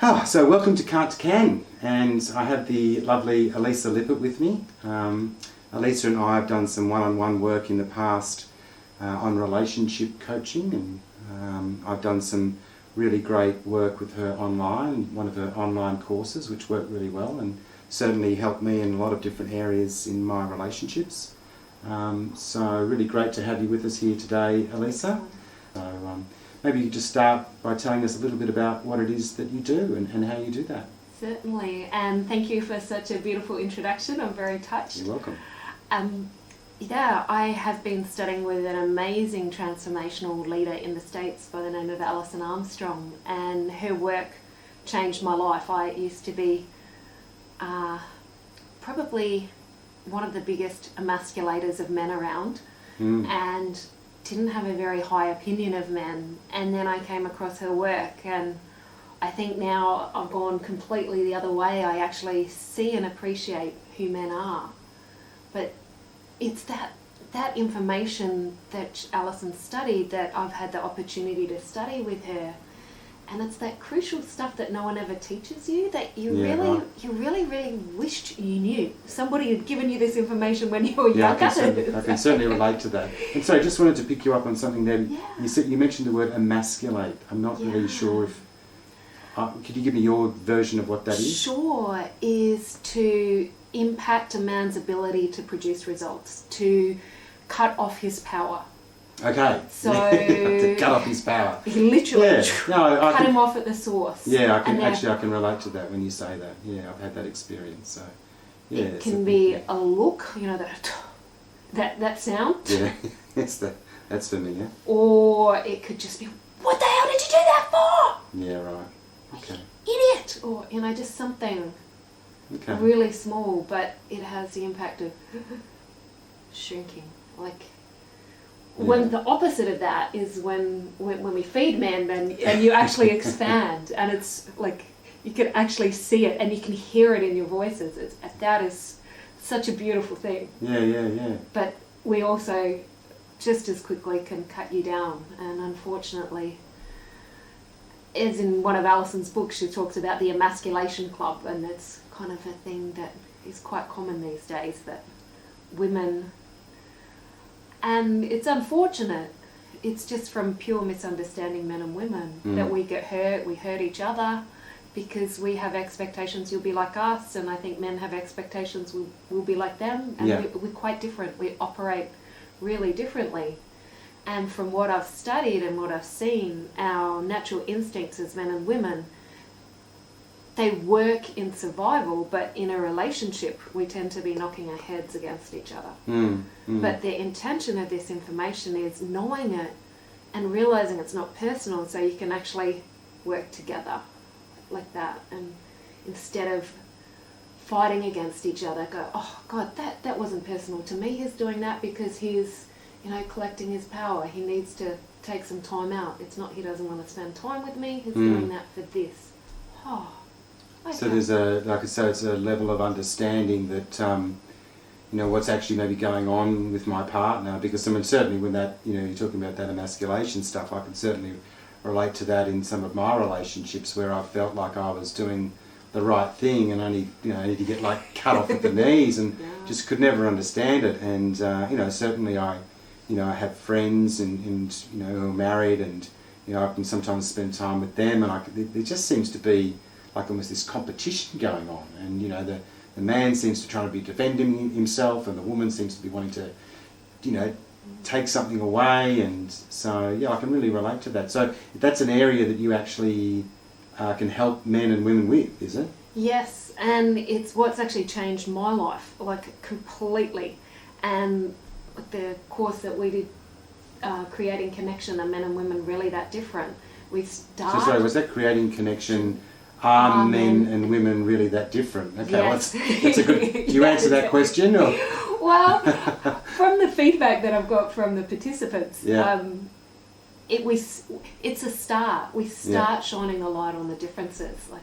So welcome to Can't to Can, and I have the lovely Elissa Lippert with me. Elissa and I have done some one-on-one work in the past on relationship coaching, and I've done some really great work with her online, one of her online courses, which worked really well and certainly helped me in a lot of different areas in my relationships. So really great to have you with us here today, Elissa. So maybe you could just start by telling us a little bit about what it is that you do and how you do that. Certainly, and thank you for such a beautiful introduction. I'm very touched. You're welcome. I have been studying with an amazing transformational leader in the States by the name of Alison Armstrong, and her work changed my life. I used to be probably one of the biggest emasculators of men around, and didn't have a very high opinion of men. And then I came across her work, and I think now I've gone completely the other way. I actually see and appreciate who men are. But it's that information that Alison studied that I've had the opportunity to study with her. And it's that crucial stuff that no one ever teaches you, that you really wished you knew. Somebody had given you this information when you were younger. I can certainly relate to that. And so I just wanted to pick you up on something there. You mentioned the word emasculate. I'm not really sure if... could you give me your version of what that is? Sure, is to impact a man's ability to produce results, to cut off his power. Okay. So to cut off his power. You literally cut him off at the source. Yeah, I can relate to that when you say that. Yeah, I've had that experience. So yeah, it can be a look, that sound. Yeah, that's familiar. Or it could just be, what the hell did you do that for? Yeah, right. Okay. Idiot! Or just something really small, but it has the impact of shrinking. When the opposite of that is when we feed men, and you actually expand, and it's like you can actually see it and you can hear it in your voices. That is such a beautiful thing. Yeah. But we also just as quickly can cut you down, and unfortunately, as in one of Alison's books, she talks about the emasculation club, and that's kind of a thing that is quite common these days, that women... And it's unfortunate. It's just from pure misunderstanding men and women that we get hurt. We hurt each other because we have expectations. You'll be like us, and I think men have expectations. We'll be like them, and we're quite different. We operate really differently. And from what I've studied and what I've seen, our natural instincts as men and women, they work in survival, but in a relationship, we tend to be knocking our heads against each other. But the intention of this information is knowing it and realizing it's not personal, so you can actually work together like that. And instead of fighting against each other, go, oh God, that wasn't personal to me. He's doing that because he's, collecting his power. He needs to take some time out. It's not he doesn't want to spend time with me. He's doing that for this. Oh. Okay. So there's it's a level of understanding that, what's actually maybe going on with my partner, because certainly when that, you're talking about that emasculation stuff, I can certainly relate to that in some of my relationships where I felt like I was doing the right thing and only, need to get cut off at the knees and just could never understand it. And, certainly I have friends and who are married, and, I can sometimes spend time with them, and there just seems to be almost this competition going on, and the man seems to try to be defending himself, and the woman seems to be wanting to take something away, and so I can really relate to that. So that's an area that you actually can help men and women with, is it? Yes, and it's what's actually changed my life completely. And the course that we did, Creating Connection, are men and women really that different? We started... So sorry, was that Creating Connection? Are men and women really that different? Okay, yes. That's a good... Do you answer that question? Or? Well, from the feedback that I've got from the participants, it's a start. We start shining a light on the differences.